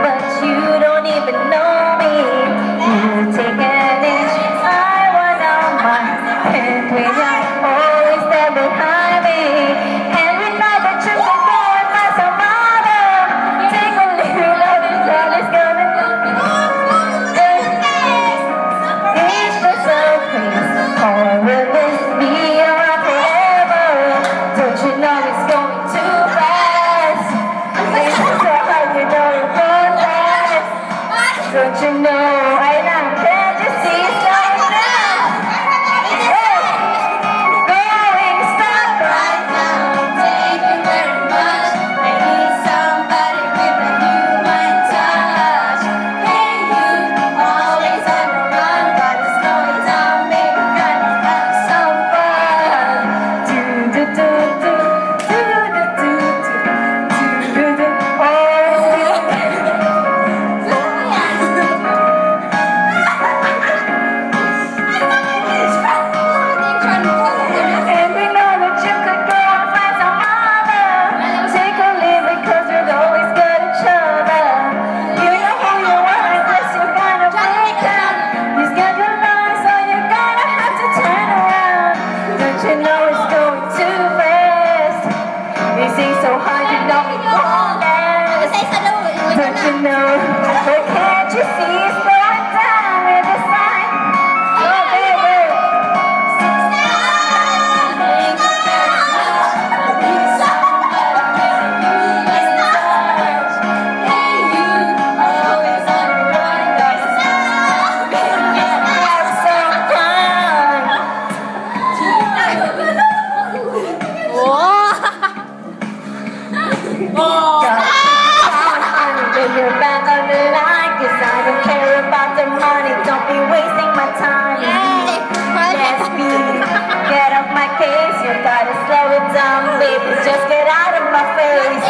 but you don't even know me. You take an inch, I want on my hand when you're always there behind me. And we know that you can go and find some other. Take a little of this love is gonna do. It's just so crazy. Or will this be around forever? Don't you know it's going too fast? It's just so hard, you know it goes fast. Don't you know right now? Can't you see it's going down? Going stop right now. Thank you very much. I need somebody with a human touch. Hey, you always on the run, but it's going down. Maybe we're gonna have some fun. Do do do do do do do do do do. And we know that you could go and find some other. Take a leave because we've always got each other. You know who you are, I guess you're gonna break down. You got your life, so you're gonna have to turn around. Don't you know it's going too fast? You say so hard, you know it won't last. Don't you know? But can't you see it's going down with the sign? Oh, baby. You're back on the line, 'cause I don't care about the money. Don't be wasting my time. Yes, please, get off my case. You gotta slow it down, baby. Just get out of my face.